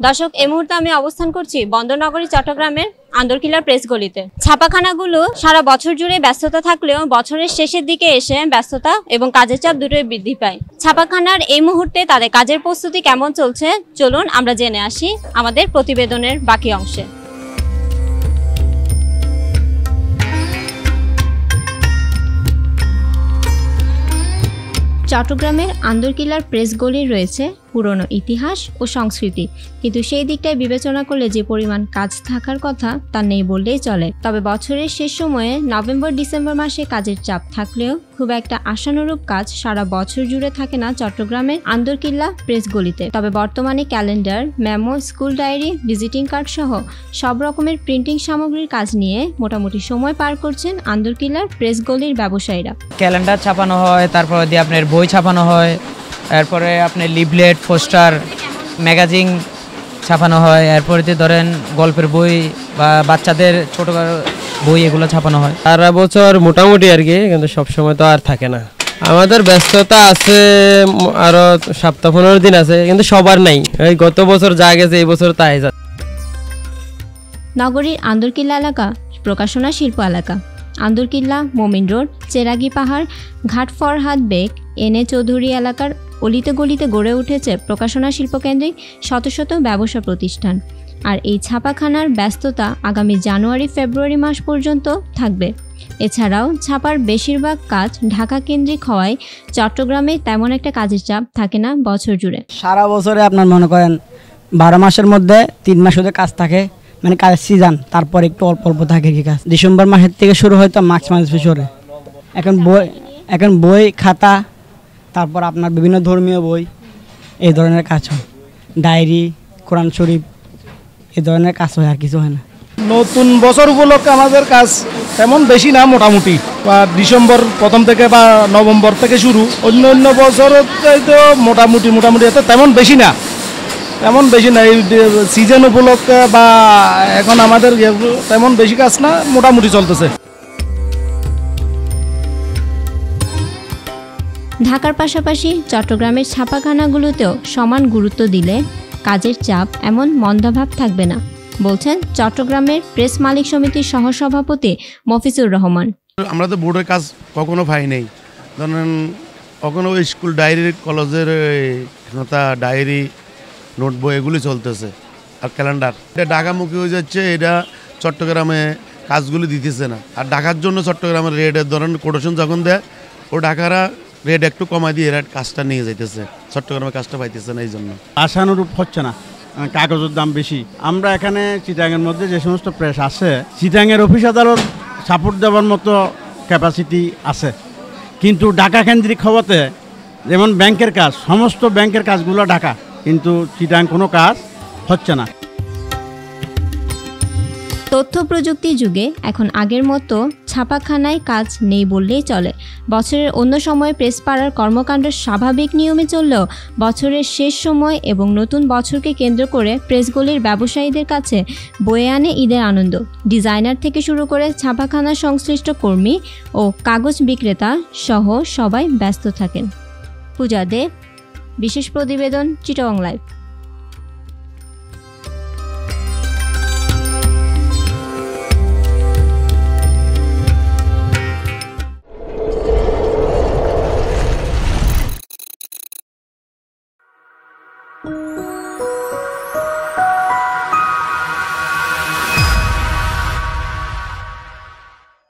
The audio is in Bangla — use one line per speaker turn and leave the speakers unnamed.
দর্শক, এই মুহূর্তে আমি অবস্থান করছি বন্দরনগরী চট্টগ্রামের আন্দরকিল্লার প্রেস গলিতে। ছাপাখানাগুলো সারা বছর জুড়ে ব্যস্ততা থাকলেও বছরের শেষের দিকে এসে ব্যস্ততা এবং কাজের চাপ দুটোই বৃদ্ধি পায়। ছাপাখানার এই মুহূর্তে তাদের কাজের প্রস্তুতি কেমন চলছে, চলুন আমরা জেনে আসি আমাদের প্রতিবেদনের বাকি অংশে। চট্টগ্রামের আন্দরকিল্লার প্রেস গলির রয়েছে পুরনো ইতিহাস ও সংস্কৃতি, কিন্তু সেই দিকটায় বিবেচনা করলে যে পরিমাণ কাজ থাকার কথা তা নেই বললেই চলে। তবে বছরের শেষ সময়ে নভেম্বর-ডিসেম্বর মাসে কাজের চাপ থাকলেও খুব একটা আশানুরূপ কাজ সারা বছর জুড়ে থাকে না চট্টগ্রামের আন্দরকিল্লা প্রেস গলিতে। তবে বর্তমানে calendar, memo, school diary, visiting card সহ সব রকমের প্রিন্টিং সামগ্রীর কাজ নিয়ে মোটামুটি সময় পার করছেন আন্দরকিল্লার প্রেস গলির ব্যবসায়ীরা।
ক্যালেন্ডার ছাপানো হয়, তারপর দিয়ে আপনার বই ছাপানো হয়, এরপরে আপনার লিফলেট, পোস্টার, ম্যাগাজিন ছাপানো হয়, এরপরে দিয়ে ধরেন গল্পের বই বা বাচ্চাদের ছোট বই এগুলো ছাপানো হয়।
সারা বছর মোটামুটি আর কি, কিন্তু সবসময় তো আর থাকে না। আমাদের ব্যস্ততা আছে, আরো সপ্তাহ 15 দিন আছে, কিন্তু সবার নাই। এই গত বছর যা গেছে এই বছর তাই যা।
নগরীর আন্দরকিল্লা এলাকা প্রকাশনা শিল্প এলাকা। আন্দরকিল্লা, মোমিন রোড, চেরাগি পাহাড়, ঘাট ফরহাদ বেগ, এনএ চৌধুরী এলাকার অলিতে গলিতে গড়ে উঠেছে প্রকাশনা শিল্পকেন্দ্রিক শত শত ব্যবসা প্রতিষ্ঠান। আর এই ছাপাখানার ব্যস্ততা আগামী জানুয়ারি-ফেব্রুয়ারি মাস পর্যন্ত থাকবে। এছাড়াও ছাপার বেশিরভাগ কাজ ঢাকা কেন্দ্রিক হওয়ায় চট্টগ্রামে তেমন একটা কাজের চাপ থাকে না বছর জুড়ে।
সারা বছরে আপনার মনে করেন 12 মাসের মধ্যে 3 মাস শুধু কাজ থাকে, মানে কাজের সিজন। তারপর একটু অল্প অল্প থাকে কি কাজ। ডিসেম্বর মাসের থেকে শুরু হয়তো মার্চ মাস পিছরে। এখন বই, খাতা, তারপর আপনার বিভিন্ন ধর্মীয় বই, এই ধরনের কাজ হয়। ডায়েরি, কোরআন শরীফ, এই ধরনের কাজ হয়, আর কিছু হয় না।
নতুন বছর উপলক্ষে আমাদের কাজ তেমন বেশি না, মোটামুটি বা ডিসেম্বর প্রথম থেকে বা নভেম্বর থেকে শুরু। অন্য বছরের তো মোটামুটি এত তেমন বেশি না, এই সিজন উপলক্ষে বা এখন আমাদের তেমন বেশি কাজ না, মোটামুটি চলতেছে।
ঢাকার পাশাপাশি চট্টগ্রামের ছাপাখানাগুলোতেও সমান গুরুত্ব দিলে কাজের চাপ এমন মন্দাভাব থাকবে না, বলছেন চট্টগ্রামের প্রেস মালিক সমিতির সহসভাপতি মফিজুর রহমান।
আমরা তো বোর্ডের কাজ কখনো পাই নাই, ধরেন কখনো স্কুল ডায়েরি, কলেজের খাতা, ডায়েরি, নোটবই এগুলি চলতেছে। আর ক্যালেন্ডার এটা ঢাকামুখী হয়ে যাচ্ছে, এটা চট্টগ্রামে কাজগুলি দিতেছে না। আর ঢাকার জন্য চট্টগ্রামের রেটের ধরেন কোটেশন যখন দেয়, ও ঢাকারা রেট একটু কমাই দিয়ে এরা কাজটা নিয়ে যাইতেছে, চট্টগ্রামে কাজটা পাইতেছে না। এই জন্য
আশানুরূপ হচ্ছে না, কাগজের দাম বেশি। আমরা এখানে চিটাগাংয়ের মধ্যে যে সমস্ত প্রেস আছে, চিটাগাংয়ের অফিস আদালত সাপোর্ট দেওয়ার মতো ক্যাপাসিটি আছে, কিন্তু ঢাকা কেন্দ্রিক হওয়াতে যেমন ব্যাংকের কাজ, সমস্ত ব্যাংকের কাজগুলো ঢাকা, কিন্তু চিটাগাং কোনো কাজ হচ্ছে না।
তথ্য প্রযুক্তির যুগে এখন আগের মতো ছাপাখানায় কাজ নেই বললেই চলে। বছরের অন্য সময় প্রেস পাড়ার কর্মকাণ্ড স্বাভাবিক নিয়মে চললেও বছরের শেষ সময় এবং নতুন বছরকে কেন্দ্র করে প্রেসগুলির ব্যবসায়ীদের কাছে বয়ে আনে ঈদের আনন্দ। ডিজাইনার থেকে শুরু করে ছাপাখানা সংশ্লিষ্ট কর্মী ও কাগজ বিক্রেতা সহ সবাই ব্যস্ত থাকেন। পূজা দেব, বিশেষ প্রতিবেদন, চিটাগং লাইভ।